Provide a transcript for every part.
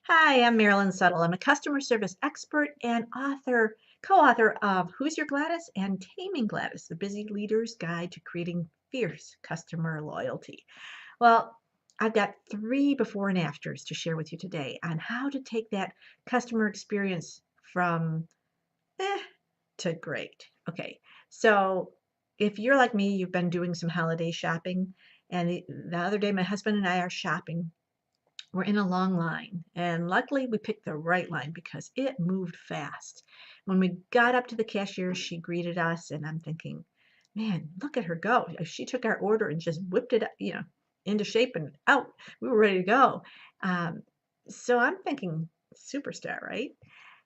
Hi, I'm Marilyn Suttle. I'm a customer service expert and co-author of Who's Your Gladys and Taming Gladys, the Busy Leader's Guide to Creating Fierce Customer Loyalty. Well, I've got three before and afters to share with you today on how to take that customer experience from eh to great. Okay, so if you're like me, you've been doing some holiday shopping, and the other day my husband and I are shopping. We're in a long line, and luckily we picked the right line because it moved fast. When we got up to the cashier, she greeted us, and I'm thinking, man, look at her go. She took our order and just whipped it, into shape and out. We were ready to go. Um, so I'm thinking, superstar, right?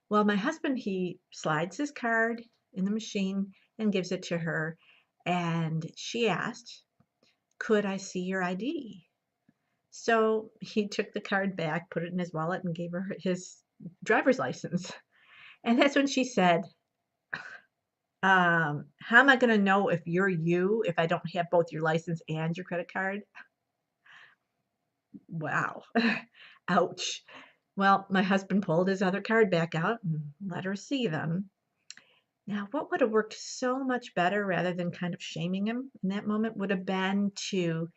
Well, my husband, he slides his card in the machine and gives it to her. And she asked, could I see your ID? So he took the card back, put it in his wallet, and gave her his driver's license. And that's when she said, how am I going to know if you're you if I don't have both your license and your credit card? Wow. Ouch. Well, my husband pulled his other card back out and let her see them. Now, what would have worked so much better rather than kind of shaming him in that moment would have been to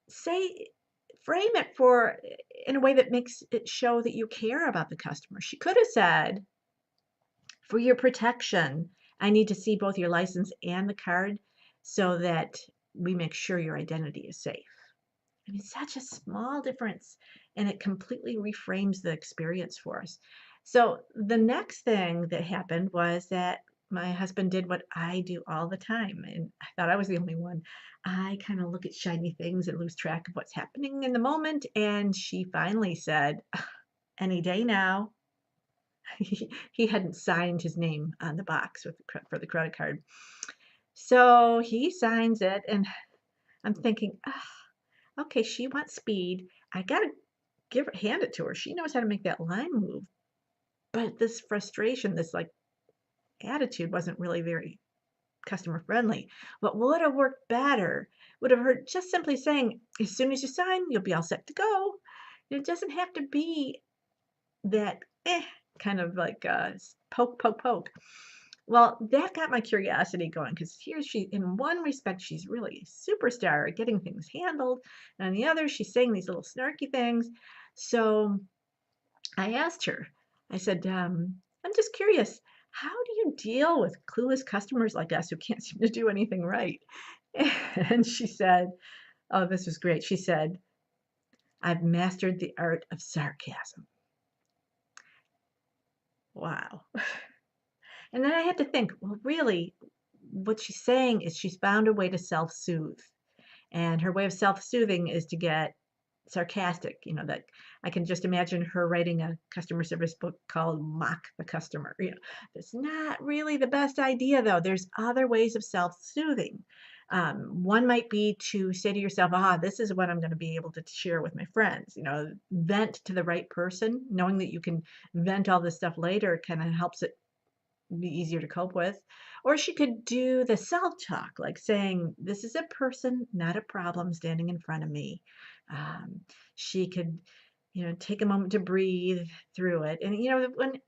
say frame it for in a way that makes it show that you care about the customer. She could have said, "For your protection, I need to see both your license and the card so that we make sure your identity is safe." I mean, such a small difference, and it completely reframes the experience for us. So the next thing that happened was that my husband did what I do all the time, and I thought I was the only one. I kind of look at shiny things and lose track of what's happening in the moment, and she finally said, "Any day now." He hadn't signed his name on the box for the credit card. So he signs it, and I'm thinking, okay, she wants speed. I gotta hand it to her. She knows how to make that line move. But this frustration, this like attitude wasn't really very customer friendly. What would have worked better would have heard just simply saying, as soon as you sign, you'll be all set to go. It doesn't have to be that kind of like poke, poke, poke. Well, that got my curiosity going because here she, in one respect, she's really a superstar at getting things handled, and on the other, she's saying these little snarky things. So I asked her, I said, I'm just curious, how do you deal with clueless customers like us who can't seem to do anything right? And she said, oh, this was great. She said, I've mastered the art of sarcasm. Wow. And then I had to think, well, really, what she's saying is she's found a way to self-soothe. And her way of self-soothing is to get sarcastic, that I can just imagine her writing a customer service book called Mock the Customer. It's not really the best idea though. There's other ways of self-soothing. One might be to say to yourself, this is what I'm going to be able to share with my friends. Vent to the right person. Knowing that you can vent all this stuff later kind of helps it be easier to cope with. Or she could do the self-talk, like saying, this is a person, not a problem standing in front of me. She could, take a moment to breathe through it. And,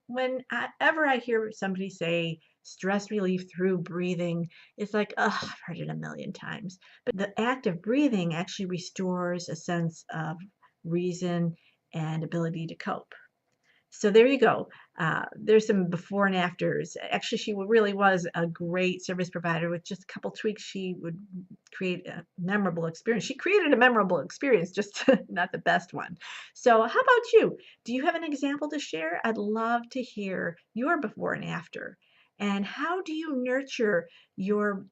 whenever I hear somebody say stress relief through breathing, it's like, oh, I've heard it a million times. But the act of breathing actually restores a sense of reason and ability to cope. So there you go. There's some before and afters. Actually, she really was a great service provider. With just a couple tweaks, she would create a memorable experience. She created a memorable experience, just not the best one. So how about you? Do you have an example to share? I'd love to hear your before and after. And how do you nurture your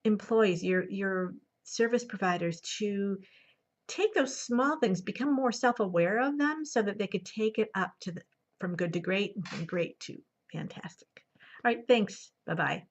employees, your service providers to take those small things, become more self-aware of them so that they could take it up to from good to great and from great to fantastic. All right, thanks. Bye-bye.